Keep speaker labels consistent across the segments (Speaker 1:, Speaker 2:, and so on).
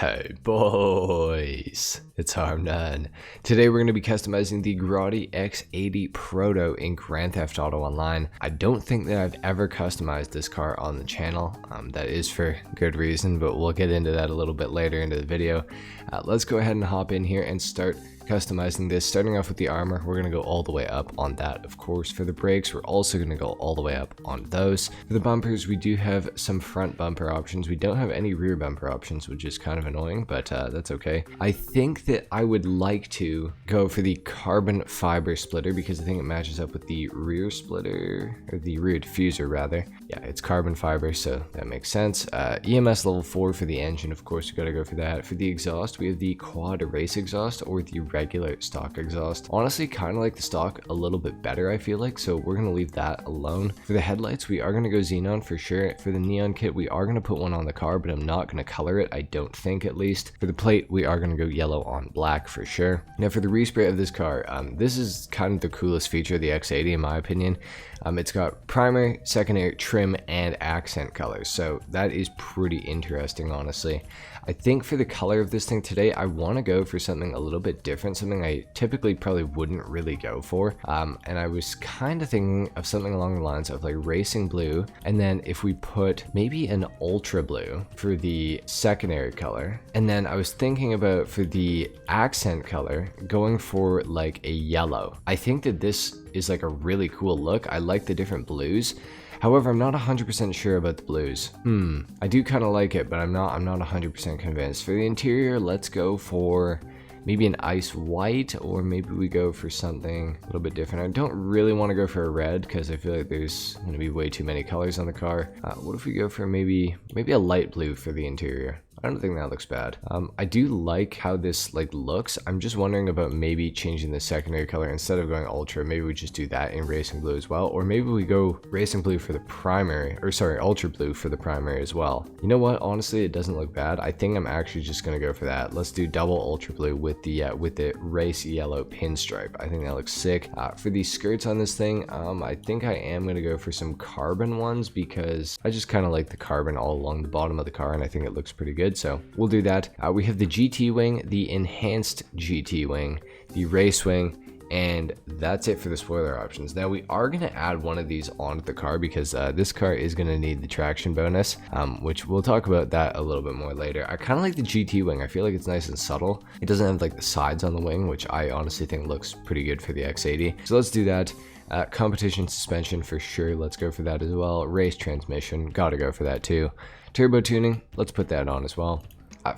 Speaker 1: Hey boys, it's HarmNone. Today we're going to be customizing the Grotti X80 Proto in Grand Theft Auto Online. I don't think that I've ever customized this car on the channel. That is for good reason, but we'll get into that a little bit later into the video. Let's go ahead and hop in here and start customizing this. Starting off with the armor, we're going to go all the way up on that, of course. For the brakes, we're also going to go all the way up on those. For the bumpers, we do have some front bumper options. We don't have any rear bumper options, which is kind of annoying, but that's okay. I think that I would like to go for the carbon fiber splitter because I think it matches up with the rear splitter, or the rear diffuser rather. Yeah, it's carbon fiber, so that makes sense. EMS level 4 for the engine, of course, we got to go for that. For the exhaust, we have the quad race exhaust or the regular stock exhaust. Honestly, kind of like the stock a little bit better, I feel like, so we're going to leave that alone. For the headlights, we are going to go xenon for sure. For the neon kit, we are going to put one on the car, but I'm not going to color it, I don't think, at least. For the plate, we are going to go yellow on black for sure. Now for the respray of this car, this is kind of the coolest feature of the X80 in my opinion. It's got primary, secondary, trim, and accent colors, so that is pretty interesting, honestly. I think for the color of this thing today, I want to go for something a little bit different, something I typically probably wouldn't really go for. And I was kind of thinking of something along the lines of like racing blue, and then if we put maybe an ultra blue for the secondary color, and then I was thinking about for the accent color going for like a yellow. I think that this is like a really cool look. I like the different blues. However, I'm not 100% sure about the blues. I do kind of like it, but I'm not 100% convinced. For the interior, let's go for maybe an ice white, or maybe we go for something a little bit different. I don't really want to go for a red because I feel like there's going to be way too many colors on the car. What if we go for maybe a light blue for the interior? I don't think that looks bad. I do like how this like looks. I'm just wondering about maybe changing the secondary color instead of going ultra. Maybe we just do that in racing blue as well, or maybe we go racing blue for the primary, or sorry, ultra blue for the primary as well. You know what? Honestly, it doesn't look bad. I think I'm actually just gonna go for that. Let's do double ultra blue with the race yellow pinstripe. I think that looks sick. For the skirts on this thing, I think I am gonna go for some carbon ones because I just kind of like the carbon all along the bottom of the car, and I think it looks pretty good. So we'll do that. We have the GT wing, the enhanced GT wing, the race wing, and that's it for the spoiler options. Now we are going to add one of these onto the car because this car is going to need the traction bonus, which we'll talk about that a little bit more later. I kind of like the GT wing. I feel like it's nice and subtle. It doesn't have like the sides on the wing, which I honestly think looks pretty good for the X80. So let's do that. Competition suspension for sure, let's go for that as well. Race transmission, gotta go for that too. Turbo tuning, let's put that on as well.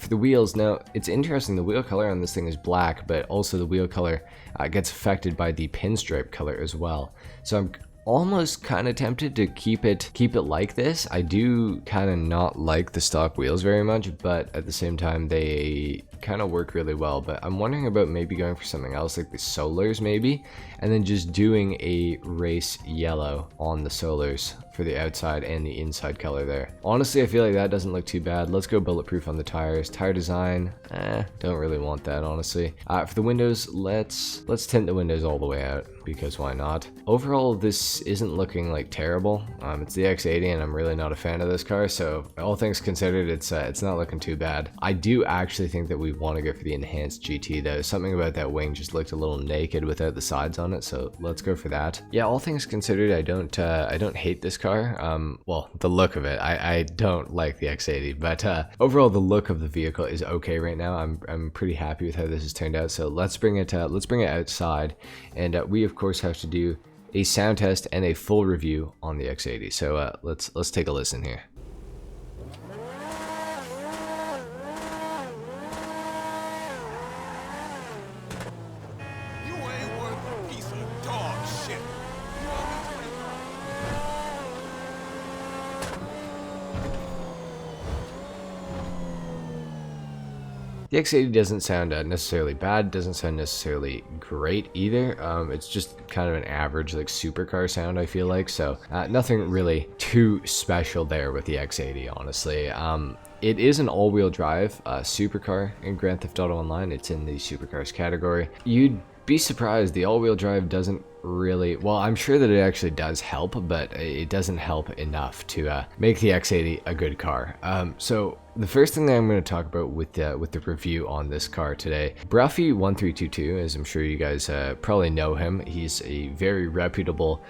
Speaker 1: For the wheels, now it's interesting, the wheel color on this thing is black, but also the wheel color gets affected by the pinstripe color as well. So I'm almost kind of tempted to keep it like this. I do kind of not like the stock wheels very much, but at the same time they kind of work really well. But I'm wondering about maybe going for something else like the solars maybe, and then just doing a race yellow on the solars for the outside and the inside color there. Honestly, I feel like that doesn't look too bad. Let's go bulletproof on the tires. Tire design, don't really want that, honestly. For the windows, let's tint the windows all the way out because why not? Overall, this isn't looking like terrible. It's the X80 and I'm really not a fan of this car, so all things considered, it's not looking too bad. I do actually think that we want to go for the enhanced GT though. Something about that wing just looked a little naked without the sides on it, so let's go for that. Yeah, all things considered, I don't hate this car. Well, the look of it, I don't like the X80, but overall the look of the vehicle is okay right now. I'm pretty happy with how this has turned out, so let's bring it outside, and we of course have to do a sound test and a full review on the X80. So let's take a listen here. The X80 doesn't sound necessarily bad, doesn't sound necessarily great either. It's just kind of an average like supercar sound, I feel like, so nothing really too special there with the X80, honestly. It is an all-wheel drive supercar in Grand Theft Auto Online. It's in the supercars category. You'd be surprised, the all-wheel drive doesn't really, well, I'm sure that it actually does help, but it doesn't help enough to make the X80 a good car. So the first thing that I'm going to talk about with the review on this car today, Bruffy1322, as I'm sure you guys probably know him. He's a very reputable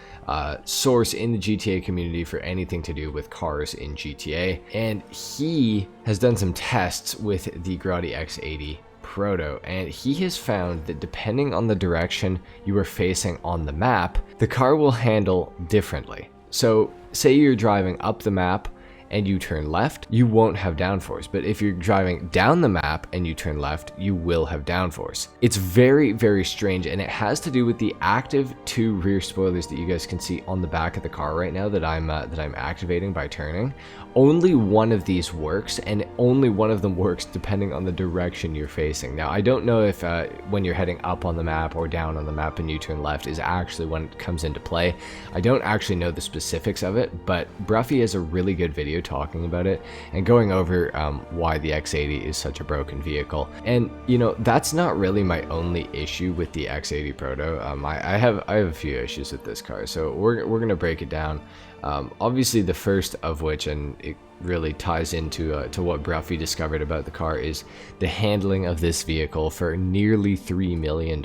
Speaker 1: source in the GTA community for anything to do with cars in GTA, and he has done some tests with the Grotti X80 Proto, and he has found that depending on the direction you are facing on the map, the car will handle differently. So say you're driving up the map and you turn left, you won't have downforce. But if you're driving down the map and you turn left, you will have downforce. It's very, very strange, and it has to do with the active 2 rear spoilers that you guys can see on the back of the car right now that I'm activating by turning. Only one of these works, and only one of them works depending on the direction you're facing. Now, I don't know if when you're heading up on the map or down on the map and you turn left is actually when it comes into play. I don't actually know the specifics of it, but Bruffy has a really good video talking about it and going over why the X80 is such a broken vehicle. And you know, that's not really my only issue with the X80 Proto. I have a few issues with this car, so we're gonna break it down. Obviously, the first of which, and it really ties into to what Bruffy discovered about the car, is the handling of this vehicle for nearly $3 million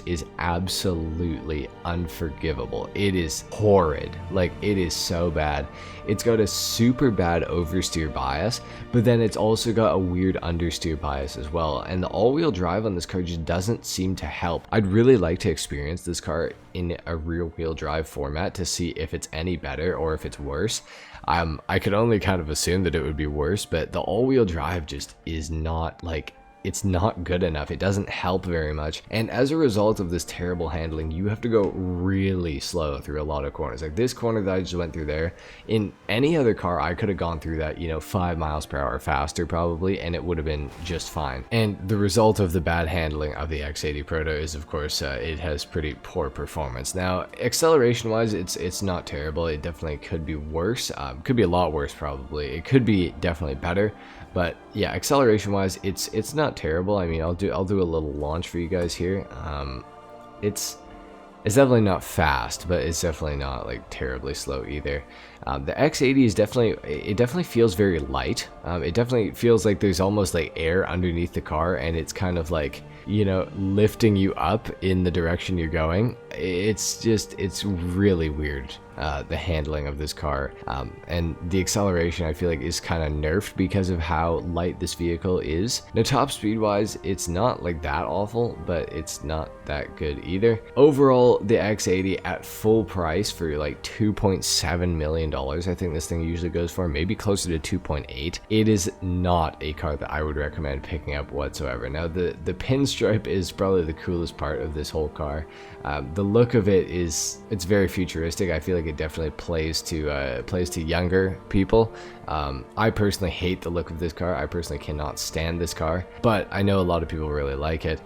Speaker 1: is absolutely unforgivable. It is horrid. Like, it is so bad. It's got a super bad oversteer bias, but then it's also got a weird understeer bias as well, and the all-wheel drive on this car just doesn't seem to help. I'd really like to experience this car in a rear-wheel drive format to see if it's any better or if it's worse. I could only kind of assume that it would be worse, but the all-wheel drive just is not, like, it's not good enough. It doesn't help very much, and as a result of this terrible handling, you have to go really slow through a lot of corners. Like this corner that I just went through there, in any other car I could have gone through that, you know, 5 miles per hour faster probably, and it would have been just fine. And the result of the bad handling of the X80 Proto is, of course, it has pretty poor performance. Now, acceleration wise, it's not terrible. It definitely could be worse, could be a lot worse probably. It could be definitely better, but yeah, acceleration wise, it's not terrible. I mean, I'll do a little launch for you guys here. It's definitely not fast, but it's definitely not like terribly slow either. The X80 is definitely feels very light. It definitely feels like there's almost like air underneath the car, and it's kind of like, you know, lifting you up in the direction you're going. It's really weird, the handling of this car, and the acceleration I feel like is kind of nerfed because of how light this vehicle is. Now, top speed wise, it's not like that awful, but it's not that good either. Overall, the X80 at full price for like $2.7 million, I think this thing usually goes for, maybe closer to 2.8. It is not a car that I would recommend picking up whatsoever. Now, the pinstripe is probably the coolest part of this whole car. The look of it it's very futuristic. I feel like it definitely plays to younger people. I personally hate the look of this car. I personally cannot stand this car, but I know a lot of people really like it.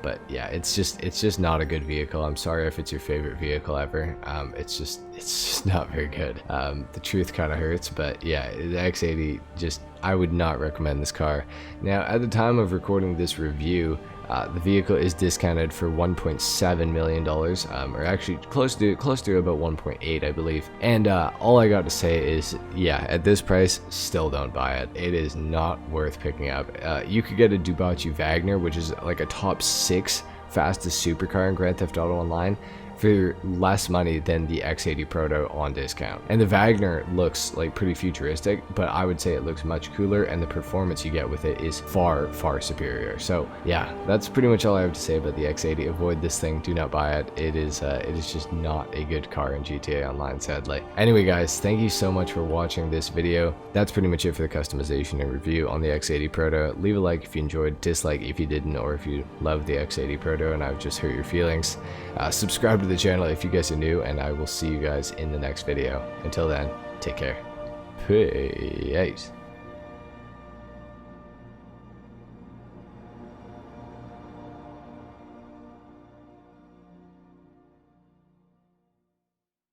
Speaker 1: But yeah, it's just not a good vehicle. I'm sorry if it's your favorite vehicle ever. It's just not very good. The truth kind of hurts, but yeah, the X80, just, I would not recommend this car. Now, at the time of recording this review, the vehicle is discounted for $1.7 million, or actually close to about 1.8, I believe. And all I got to say is, yeah, at this price, still don't buy it. It is not worth picking up. You could get a Ducati Wagner, which is like a top 6 fastest supercar in Grand Theft Auto Online, for less money than the X80 Proto on discount. And the Wagner looks like pretty futuristic, but I would say it looks much cooler, and the performance you get with it is far, far superior. So yeah, that's pretty much all I have to say about the X80. Avoid this thing, do not buy it. It is just not a good car in GTA Online, sadly. Anyway guys, thank you so much for watching this video. That's pretty much it for the customization and review on the X80 Proto. Leave a like if you enjoyed, dislike if you didn't, or if you love the X80 Proto and I've just hurt your feelings. Subscribe to the channel if you guys are new, and I will see you guys in the next video. Until then, take care. Peace.